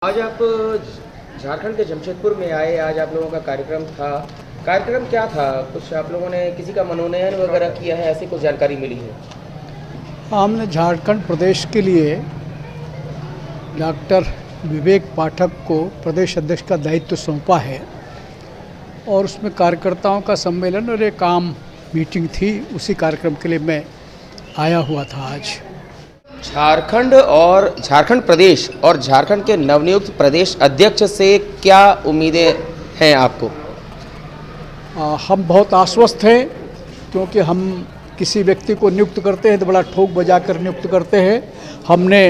आज आप झारखंड के जमशेदपुर में आए। आज आप लोगों का कार्यक्रम था। कार्यक्रम क्या था? कुछ आप लोगों ने किसी का मनोनयन वगैरह किया है, ऐसी कुछ जानकारी मिली है? हमने झारखंड प्रदेश के लिए डॉक्टर विवेक पाठक को प्रदेश अध्यक्ष का दायित्व सौंपा है और उसमें कार्यकर्ताओं का सम्मेलन और एक आम मीटिंग थी। उसी कार्यक्रम के लिए मैं आया हुआ था। आज झारखंड प्रदेश और झारखंड के नवनियुक्त प्रदेश अध्यक्ष से क्या उम्मीदें हैं आपको? हम बहुत आश्वस्त हैं, क्योंकि हम किसी व्यक्ति को नियुक्त करते हैं तो बड़ा ठोक बजा कर नियुक्त करते हैं। हमने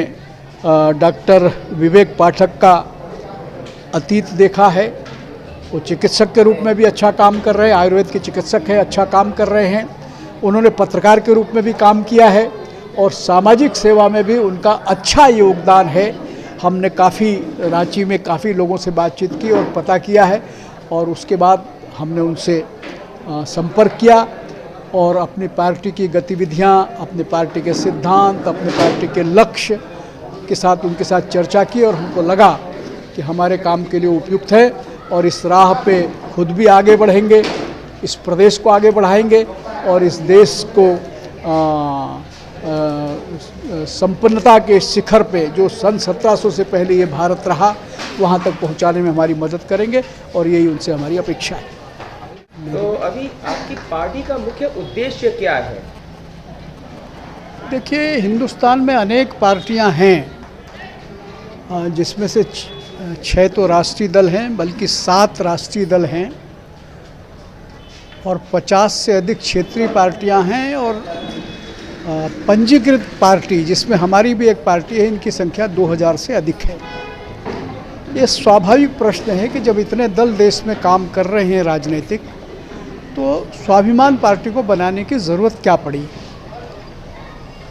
डॉक्टर विवेक पाठक का अतीत देखा है। वो चिकित्सक के रूप में भी अच्छा काम कर रहे हैं, आयुर्वेद के चिकित्सक हैं, अच्छा काम कर रहे हैं। उन्होंने पत्रकार के रूप में भी काम किया है और सामाजिक सेवा में भी उनका अच्छा योगदान है। हमने रांची में काफ़ी लोगों से बातचीत की और पता किया है, और उसके बाद हमने उनसे संपर्क किया और अपनी पार्टी की गतिविधियां, अपनी पार्टी के सिद्धांत, अपनी पार्टी के लक्ष्य के साथ उनके साथ चर्चा की, और हमको लगा कि हमारे काम के लिए उपयुक्त है और इस राह पे खुद भी आगे बढ़ेंगे, इस प्रदेश को आगे बढ़ाएंगे और इस देश को संपन्नता के शिखर पे, जो सन 1700 से पहले ये भारत रहा, वहाँ तक पहुँचाने में हमारी मदद करेंगे और यही उनसे हमारी अपेक्षा है। तो अभी आपकी पार्टी का मुख्य उद्देश्य क्या है? देखिए, हिंदुस्तान में अनेक पार्टियां हैं, जिसमें से 6 तो राष्ट्रीय दल हैं, बल्कि 7 राष्ट्रीय दल हैं और 50 से अधिक क्षेत्रीय पार्टियां हैं और पंजीकृत पार्टी, जिसमें हमारी भी एक पार्टी है, इनकी संख्या 2000 से अधिक है। ये स्वाभाविक प्रश्न है कि जब इतने दल देश में काम कर रहे हैं राजनीतिक, तो स्वाभिमान पार्टी को बनाने की ज़रूरत क्या पड़ी।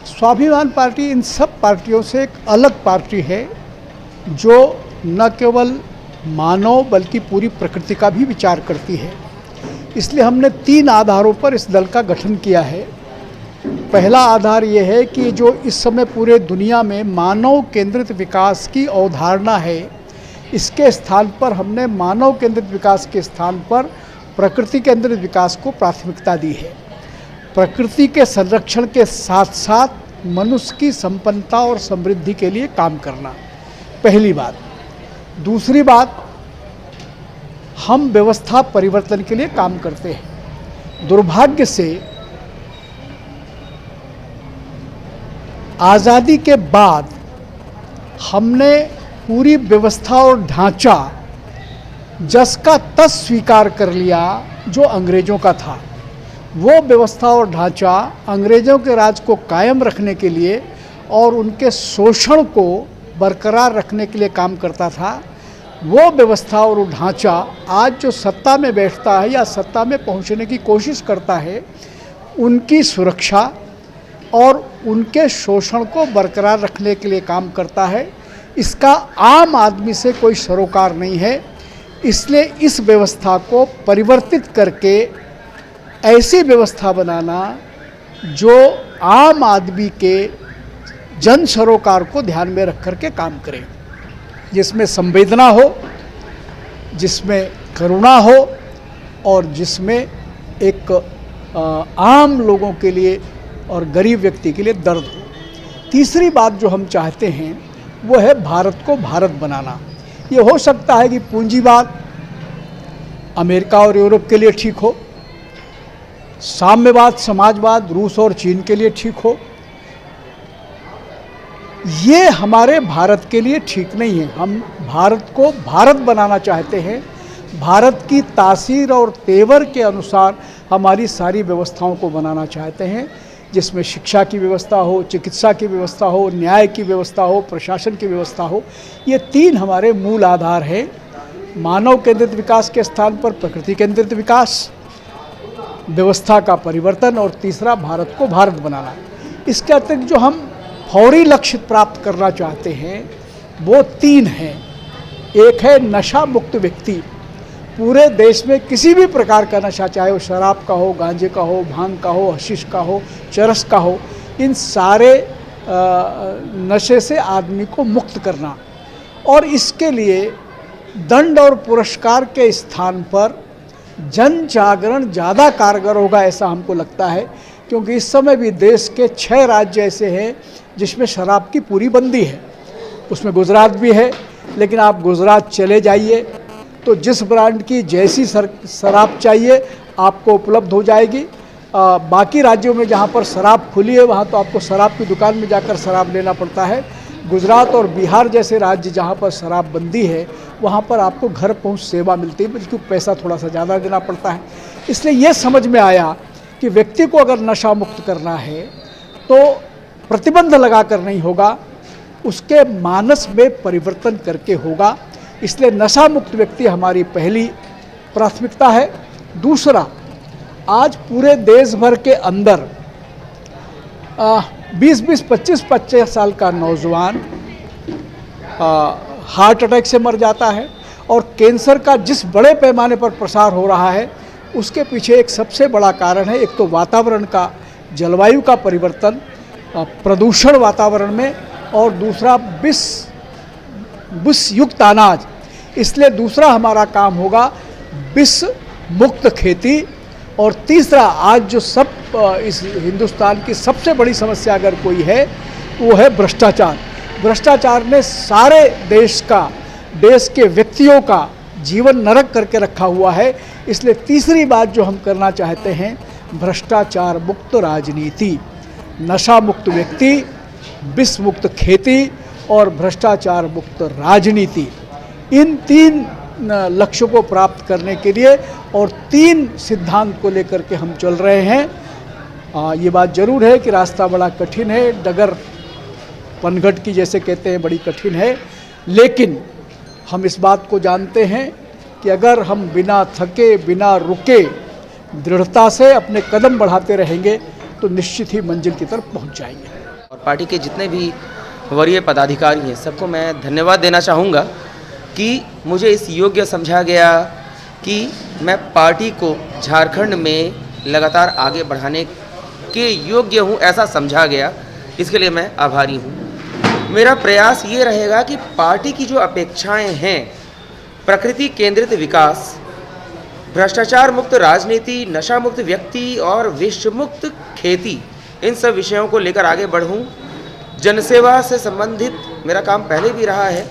स्वाभिमान पार्टी इन सब पार्टियों से एक अलग पार्टी है, जो न केवल मानव बल्कि पूरी प्रकृति का भी विचार करती है। इसलिए हमने 3 आधारों पर इस दल का गठन किया है। पहला आधार ये है कि जो इस समय पूरे दुनिया में मानव केंद्रित विकास की अवधारणा है, इसके स्थान पर हमने मानव केंद्रित विकास के स्थान पर प्रकृति केंद्रित विकास को प्राथमिकता दी है। प्रकृति के संरक्षण के साथ साथ मनुष्य की संपन्नता और समृद्धि के लिए काम करना, पहली बात। दूसरी बात, हम व्यवस्था परिवर्तन के लिए काम करते हैं। दुर्भाग्य से आज़ादी के बाद हमने पूरी व्यवस्था और ढांचा जस का तस स्वीकार कर लिया जो अंग्रेज़ों का था। वो व्यवस्था और ढांचा अंग्रेज़ों के राज को कायम रखने के लिए और उनके शोषण को बरकरार रखने के लिए काम करता था। वो व्यवस्था और ढांचा आज जो सत्ता में बैठता है या सत्ता में पहुंचने की कोशिश करता है, उनकी सुरक्षा और उनके शोषण को बरकरार रखने के लिए काम करता है। इसका आम आदमी से कोई सरोकार नहीं है। इसलिए इस व्यवस्था को परिवर्तित करके ऐसी व्यवस्था बनाना जो आम आदमी के जन सरोकार को ध्यान में रख कर के काम करे, जिसमें संवेदना हो, जिसमें करुणा हो और जिसमें एक आम लोगों के लिए और गरीब व्यक्ति के लिए दर्द हो। तीसरी बात जो हम चाहते हैं वो है भारत को भारत बनाना। ये हो सकता है कि पूंजीवाद अमेरिका और यूरोप के लिए ठीक हो, साम्यवाद समाजवाद रूस और चीन के लिए ठीक हो, ये हमारे भारत के लिए ठीक नहीं है। हम भारत को भारत बनाना चाहते हैं। भारत की तासीर और तेवर के अनुसार हमारी सारी व्यवस्थाओं को बनाना चाहते हैं, जिसमें शिक्षा की व्यवस्था हो, चिकित्सा की व्यवस्था हो, न्याय की व्यवस्था हो, प्रशासन की व्यवस्था हो। ये 3 हमारे मूल आधार हैं। मानव केंद्रित विकास के स्थान पर प्रकृति केंद्रित विकास, व्यवस्था का परिवर्तन और तीसरा भारत को भारत बनाना। इसके अतिरिक्त जो हम फौरी लक्ष्य प्राप्त करना चाहते हैं वो 3 हैं। एक है नशा मुक्त व्यक्ति। पूरे देश में किसी भी प्रकार का नशा, चाहे वो शराब का हो, गांजे का हो, भांग का हो, हशीश का हो, चरस का हो, इन सारे नशे से आदमी को मुक्त करना। और इसके लिए दंड और पुरस्कार के स्थान पर जन जागरण ज़्यादा कारगर होगा, ऐसा हमको लगता है। क्योंकि इस समय भी देश के 6 राज्य ऐसे हैं जिसमें शराब की पूरी बंदी है। उसमें गुजरात भी है, लेकिन आप गुजरात चले जाइए तो जिस ब्रांड की जैसी शराब चाहिए आपको उपलब्ध हो जाएगी। बाकी राज्यों में जहाँ पर शराब खुली है वहाँ तो आपको शराब की दुकान में जाकर शराब लेना पड़ता है। गुजरात और बिहार जैसे राज्य जहाँ पर शराबबंदी है वहाँ पर आपको घर पहुँच सेवा मिलती है, बल्कि पैसा थोड़ा सा ज़्यादा देना पड़ता है। इसलिए ये समझ में आया कि व्यक्ति को अगर नशा मुक्त करना है तो प्रतिबंध लगा कर नहीं होगा, उसके मानस में परिवर्तन करके होगा। इसलिए नशा मुक्त व्यक्ति हमारी पहली प्राथमिकता है। दूसरा, आज पूरे देश भर के अंदर 20-20, 25-25 साल का नौजवान हार्ट अटैक से मर जाता है। और कैंसर का जिस बड़े पैमाने पर प्रसार हो रहा है उसके पीछे एक सबसे बड़ा कारण है, एक तो वातावरण का, जलवायु का परिवर्तन, प्रदूषण वातावरण में, और दूसरा विष युक्त अनाज। इसलिए दूसरा हमारा काम होगा विष मुक्त खेती। और तीसरा, आज जो इस हिंदुस्तान की सबसे बड़ी समस्या अगर कोई है वो है भ्रष्टाचार। भ्रष्टाचार ने सारे देश के व्यक्तियों का जीवन नरक करके रखा हुआ है। इसलिए तीसरी बात जो हम करना चाहते हैं, भ्रष्टाचार मुक्त राजनीति, नशा मुक्त व्यक्ति, विष मुक्त खेती और भ्रष्टाचार मुक्त राजनीति। इन 3 लक्ष्यों को प्राप्त करने के लिए और 3 सिद्धांत को लेकर के हम चल रहे हैं। ये बात जरूर है कि रास्ता बड़ा कठिन है, डगर पनघट की जैसे कहते हैं बड़ी कठिन है, लेकिन हम इस बात को जानते हैं कि अगर हम बिना थके, बिना रुके, दृढ़ता से अपने कदम बढ़ाते रहेंगे तो निश्चित ही मंजिल की तरफ पहुंच जाएंगे। और पार्टी के जितने भी वरीय पदाधिकारी हैं सबको मैं धन्यवाद देना चाहूँगा कि मुझे इस योग्य समझा गया कि मैं पार्टी को झारखंड में लगातार आगे बढ़ाने के योग्य हूँ, ऐसा समझा गया। इसके लिए मैं आभारी हूँ। मेरा प्रयास ये रहेगा कि पार्टी की जो अपेक्षाएं हैं, प्रकृति केंद्रित विकास, भ्रष्टाचार मुक्त राजनीति, नशा मुक्त व्यक्ति और विष मुक्त खेती, इन सब विषयों को लेकर आगे बढ़ूं। जनसेवा से संबंधित मेरा काम पहले भी रहा है।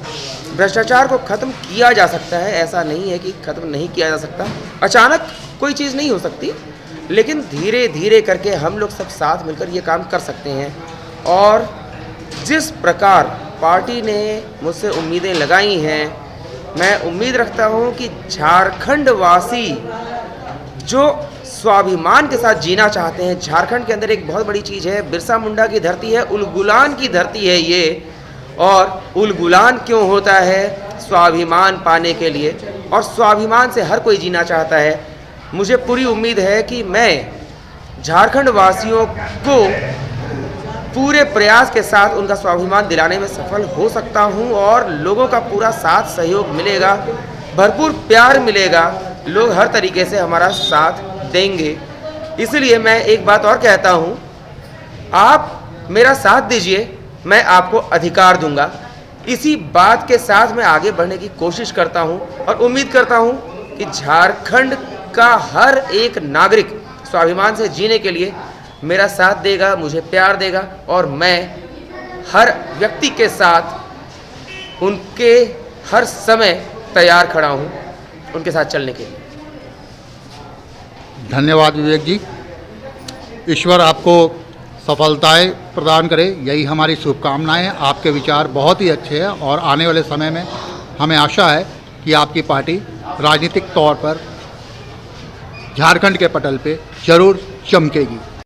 भ्रष्टाचार को ख़त्म किया जा सकता है, ऐसा नहीं है कि ख़त्म नहीं किया जा सकता। अचानक कोई चीज़ नहीं हो सकती, लेकिन धीरे धीरे करके हम लोग सब साथ मिलकर ये काम कर सकते हैं। और जिस प्रकार पार्टी ने मुझसे उम्मीदें लगाई हैं, मैं उम्मीद रखता हूं कि झारखंड वासी जो स्वाभिमान के साथ जीना चाहते हैं, झारखंड के अंदर एक बहुत बड़ी चीज़ है, बिरसा मुंडा की धरती है, उलगुलान की धरती है ये। और उलगुलान क्यों होता है? स्वाभिमान पाने के लिए, और स्वाभिमान से हर कोई जीना चाहता है। मुझे पूरी उम्मीद है कि मैं झारखंड वासियों को पूरे प्रयास के साथ उनका स्वाभिमान दिलाने में सफल हो सकता हूं, और लोगों का पूरा साथ सहयोग मिलेगा, भरपूर प्यार मिलेगा, लोग हर तरीके से हमारा साथ देंगे। इसलिए मैं एक बात और कहता हूं, आप मेरा साथ दीजिए, मैं आपको अधिकार दूंगा। इसी बात के साथ मैं आगे बढ़ने की कोशिश करता हूं और उम्मीद करता हूं कि झारखंड का हर एक नागरिक स्वाभिमान से जीने के लिए मेरा साथ देगा, मुझे प्यार देगा, और मैं हर व्यक्ति के साथ उनके हर समय तैयार खड़ा हूं उनके साथ चलने के लिए। धन्यवाद विवेक जी। ईश्वर आपको सफलताएं प्रदान करे, यही हमारी शुभकामनाएं हैं। आपके विचार बहुत ही अच्छे हैं और आने वाले समय में हमें आशा है कि आपकी पार्टी राजनीतिक तौर पर झारखंड के पटल पे जरूर चमकेगी।